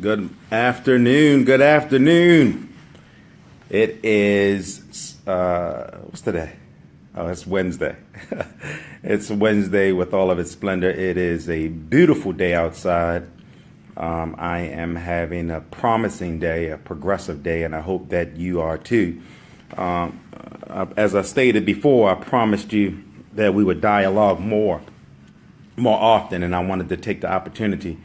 Good afternoon. Good afternoon. It is, what's today? Oh, it's Wednesday. It's Wednesday with all of its splendor. It is a beautiful day outside. I am having a promising day, a progressive day, and I hope that you are too. As I stated before, I promised you that we would dialogue more often, and I wanted to take the opportunity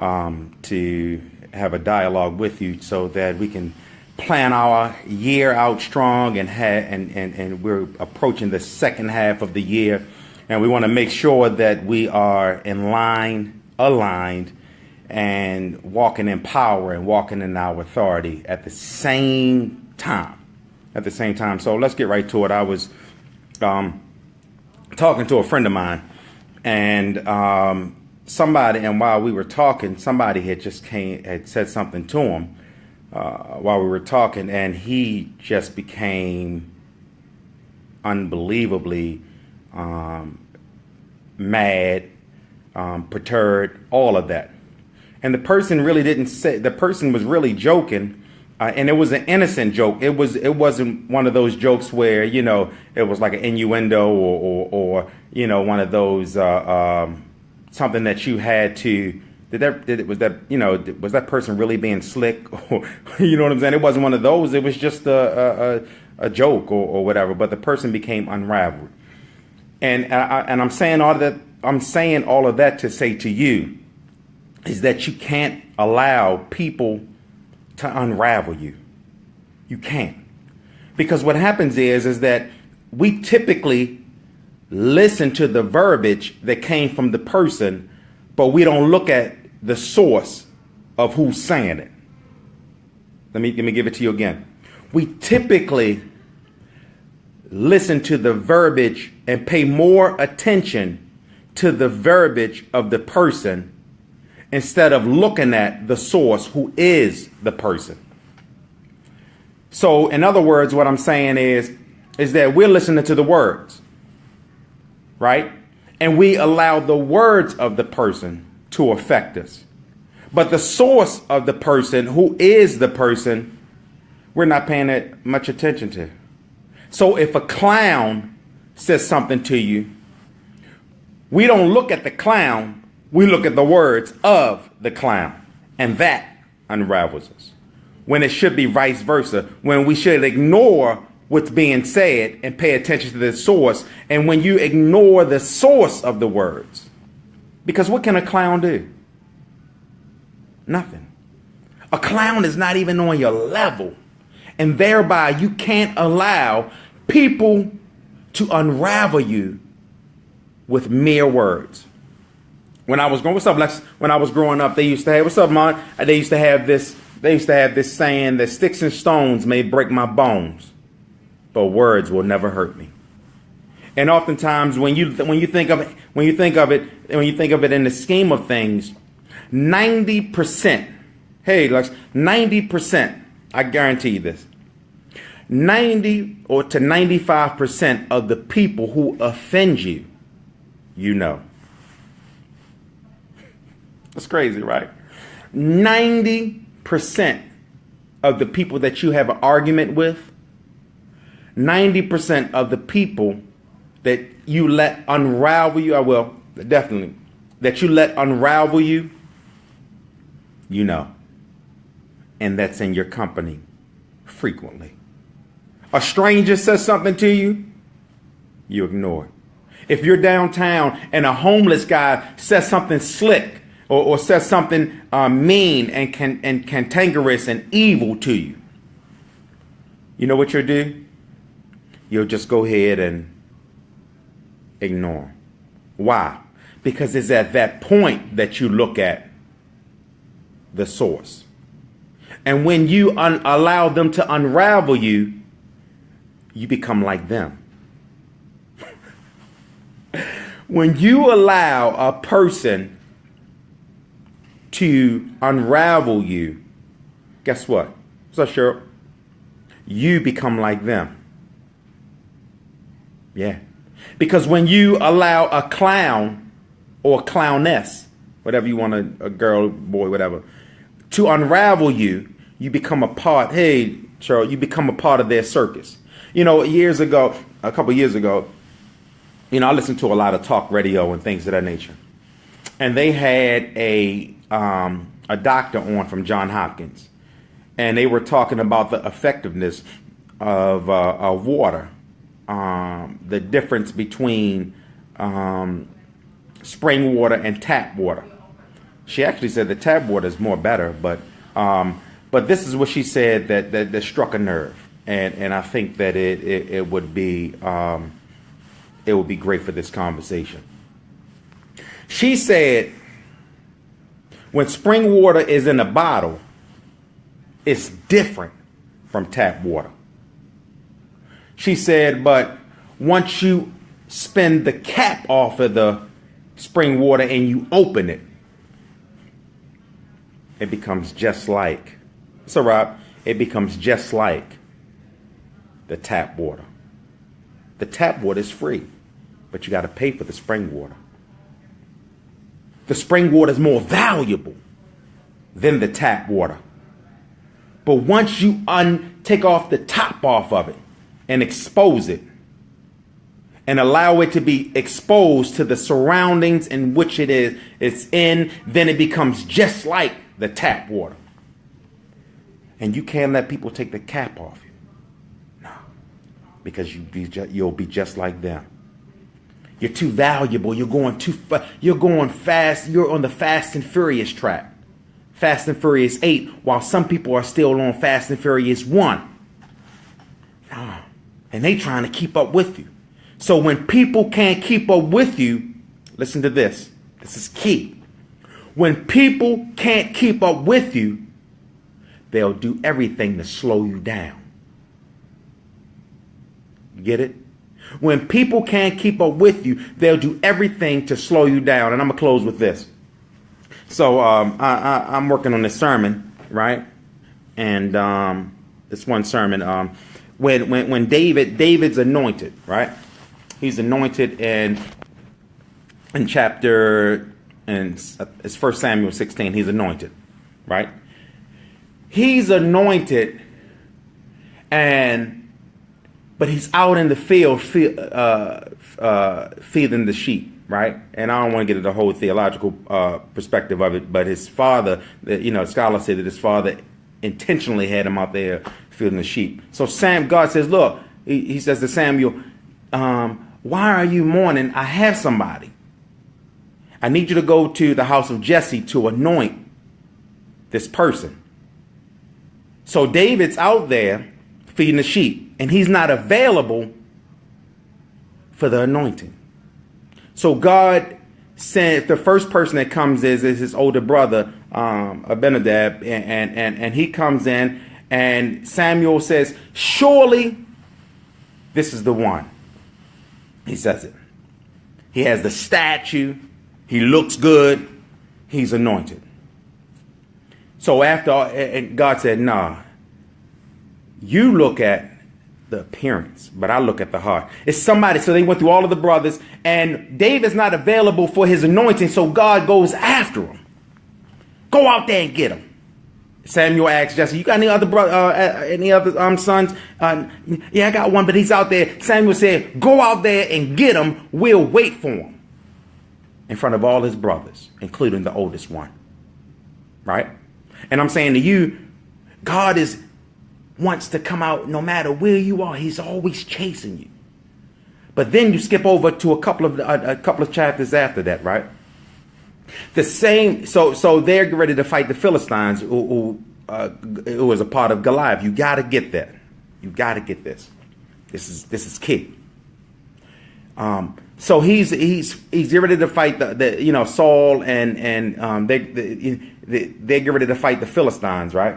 to have a dialogue with you so that we can plan our year out strong and we're approaching the second half of the year, and we want to make sure that we are in line, aligned, and walking in power and walking in our authority at the same time. So let's get right to it. I was talking to a friend of mine, and while we were talking, somebody had said something to him while we were talking, and he just became unbelievably mad, perturbed, all of that. And the person really didn't say. The person was really joking, and it was an innocent joke. It wasn't one of those jokes where it was like an innuendo or one of those. Something that you had to, was that person really being slick? Or, you know what I'm saying? It wasn't one of those. It was just a joke or whatever. But the person became unraveled. And I'm saying all of that. I'm saying all of that to say to you is that you can't allow people to unravel you. You can't. Because what happens is that we typically listen to the verbiage that came from the person, but we don't look at the source of who's saying it. Let me give it to you again. We typically listen to the verbiage and pay more attention to the verbiage of the person instead of looking at the source, who is the person. So in other words, what I'm saying is that we're listening to the words, right? And we allow the words of the person to affect us. But the source of the person, who is the person, we're not paying that much attention to. So if a clown says something to you, we don't look at the clown, we look at the words of the clown. And that unravels us. When it should be vice versa, when we should ignore what's being said and pay attention to the source. And when you ignore the source of the words, because what can a clown do? Nothing. A clown is not even on your level. And thereby you can't allow people to unravel you with mere words. When I was growing up, they used to have, what's up, Mom? They used to have this saying that sticks and stones may break my bones, but words will never hurt me. And oftentimes when you think of it in the scheme of things, 90%, 90%, I guarantee you this, 90 or to 95% of the people who offend you, That's crazy, right? 90% of the people that you have an argument with, 90% of the people that you let unravel you, that you let unravel you, and that's in your company frequently. A stranger says something to you, you ignore it. If you're downtown and a homeless guy says something slick or says something mean and cantankerous and evil to you, you know what you'll do? You'll just go ahead and ignore. Why? Because it's at that point that you look at the source. And when you allow them to unravel you, you become like them. When you allow a person to unravel you, guess what? So sure, you become like them. Yeah. Because when you allow a clown or a clowness, whatever you want, a girl, boy, whatever, To unravel you, you become a part. Hey, Cheryl, you become a part of their circus. You know, a couple years ago, you know, I listened to a lot of talk radio and things of that nature. And they had a doctor on from Johns Hopkins. And they were talking about the effectiveness of water. The difference between spring water and tap water. She actually said the tap water is more better, but this is what she said that struck a nerve, and I think that it would be great for this conversation. She said when spring water is in a bottle, it's different from tap water. She said, but once you spin the cap off of the spring water and you open it, it becomes just like, so Rob, it becomes just like the tap water. The tap water is free, but you got to pay for the spring water. The spring water is more valuable than the tap water. But once you take off the top off of it and expose it and allow it to be exposed to the surroundings in which it's in, then it becomes just like the tap water. And you can't let people take the cap off you. No. Because you'll be just like them. You're too valuable. You're going fast. You're on the Fast and Furious track. Fast and Furious 8, while some people are still on Fast and Furious 1. And they trying to keep up with you. So when people can't keep up with you, listen to this. This is key. When people can't keep up with you, they'll do everything to slow you down. Get it? When people can't keep up with you, they'll do everything to slow you down. And I'm going to close with this. So I'm working on this sermon, right? And this one sermon, when David's anointed, right? He's anointed in chapter, and it's 1 Samuel 16. He's anointed, right? He's anointed, but he's out in the field feeding the sheep, right? And I don't want to get into the whole theological perspective of it, but his father, scholars say that his father intentionally had him out there feeding the sheep. So God says, look, he says to Samuel, why are you mourning? I have somebody. I need you to go to the house of Jesse to anoint this person. So David's out there feeding the sheep, and he's not available for the anointing. So God sent the first person that comes is his older brother, Abinadab, and he comes in, and Samuel says, surely this is the one. He says it. He has the statue. He looks good. He's anointed. So and God said, nah, you look at the appearance, but I look at the heart. It's somebody. So they went through all of the brothers, and David's not available for his anointing. So God goes after him. Go out there and get him. Samuel asks Jesse, you got any other sons? Yeah, I got one, but he's out there. Samuel said, go out there and get him. We'll wait for him. In front of all his brothers, including the oldest one. Right? And I'm saying to you, God wants to come out no matter where you are. He's always chasing you. But then you skip over to a couple of chapters after that, right? The same. So they're ready to fight the Philistines, who was a part of Goliath. You got to get that. You got to get this. This is key. So he's get ready to fight the Saul and they get ready to fight the Philistines, right?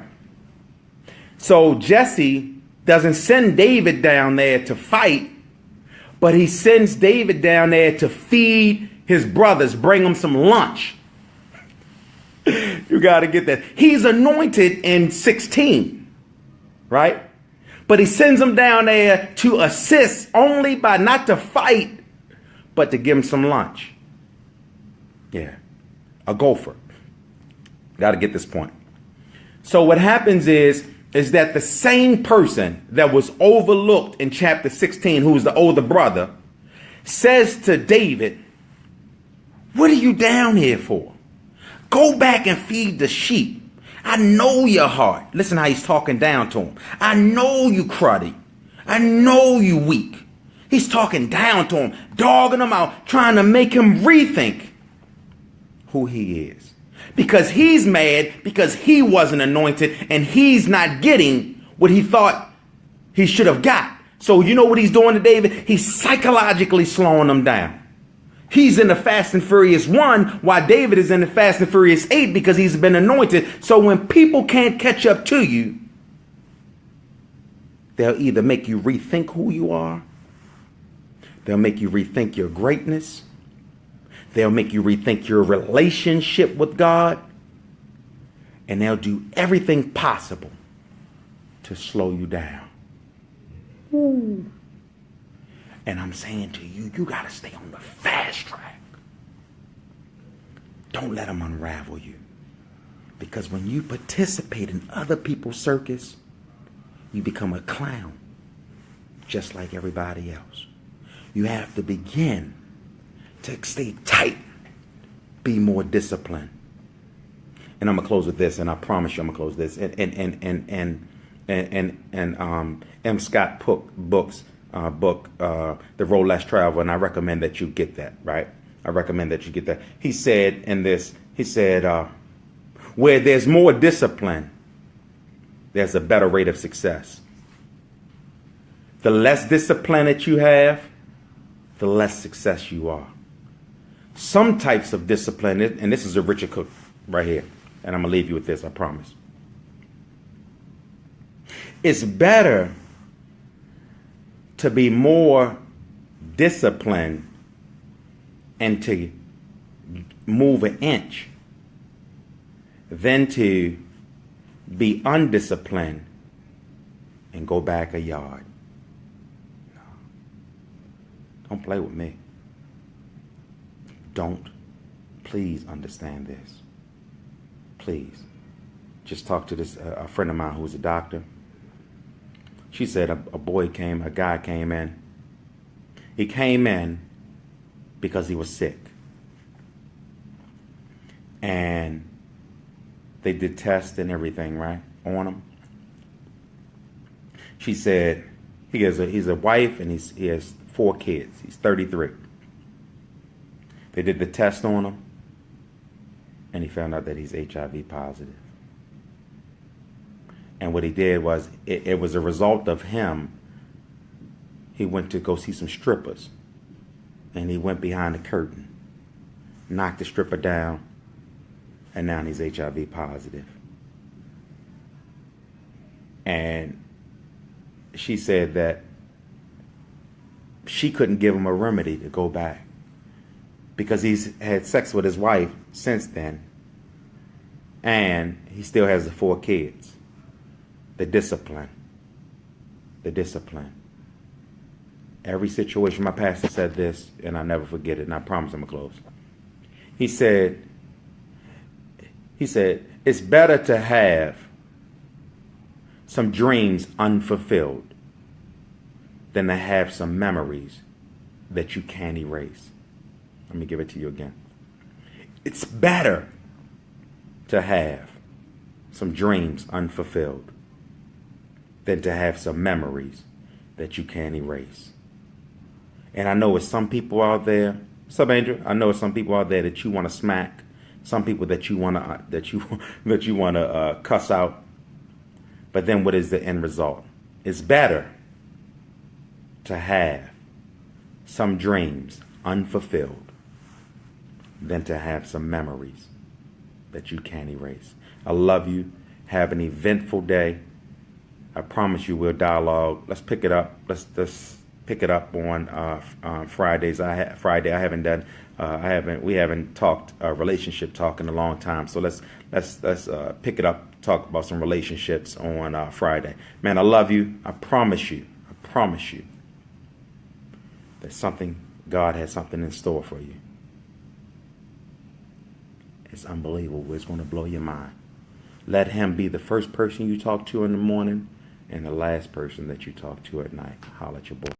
So Jesse doesn't send David down there to fight, but he sends David down there to feed his brothers, bring them some lunch. You got to get that. He's anointed in 16, right? But he sends them down there to assist only by not to fight, but to give him some lunch. Yeah. A gopher. Got to get this point. So what happens is that the same person that was overlooked in chapter 16, who was the older brother, says to David, what are you down here for? Go back and feed the sheep. I know your heart. Listen how he's talking down to him. I know you cruddy. I know you weak. He's talking down to him, dogging him out, trying to make him rethink who he is. Because he's mad because he wasn't anointed and he's not getting what he thought he should have got. So you know what he's doing to David? He's psychologically slowing him down. He's in the Fast and Furious 1 while David is in the Fast and Furious 8 because he's been anointed. So when people can't catch up to you, they'll either make you rethink who you are. They'll make you rethink your greatness. They'll make you rethink your relationship with God. And they'll do everything possible to slow you down. Ooh. And I'm saying to you, you got to stay on the fast track. Don't let them unravel you. Because when you participate in other people's circus, you become a clown, just like everybody else. You have to begin to stay tight, be more disciplined. And I'm gonna close with this, and I promise you I'm gonna close this. M. Scott Book's book, The Road Less Traveled, and I recommend that you get that, right? I recommend that you get that. He said in this, he said, where there's more discipline, there's a better rate of success. The less discipline that you have, the less success you are. Some types of discipline, and this is a Richard Cook right here, and I'm going to leave you with this, I promise. It's better to be more disciplined and to move an inch than to be undisciplined and go back a yard. No. Don't play with me. Don't. Please understand this. Please. Just talked to this a friend of mine who's a doctor. She said a guy came in. He came in because he was sick. And they did tests and everything, right, on him. She said he's a wife and he has 4 kids. He's 33. They did the test on him, and he found out that he's HIV positive. And what he did was, it was a result of him. He went to go see some strippers, and he went behind the curtain, knocked the stripper down, and now he's HIV positive. And she said that she couldn't give him a remedy to go back because he's had sex with his wife since then, and he still has the 4 kids. The discipline. Every situation, my pastor said this, and I never forget it, and I promise I'm going to close. He said, it's better to have some dreams unfulfilled than to have some memories that you can't erase. Let me give it to you again. It's better to have some dreams unfulfilled than to have some memories that you can't erase. And I know it's some people out there. What's up, Angel? I know it's some people out there that you want to smack. Some people that you want to cuss out. But then what is the end result? It's better to have some dreams unfulfilled than to have some memories that you can't erase. I love you. Have an eventful day. I promise you we'll dialogue. Let's pick it up. Let's pick it up on Fridays. We haven't talked relationship talk in a long time. So let's pick it up. Talk about some relationships on Friday. Man, I love you. I promise you that God has something in store for you. It's unbelievable. It's going to blow your mind. Let him be the first person you talk to in the morning and the last person that you talk to at night. Holla at your boy.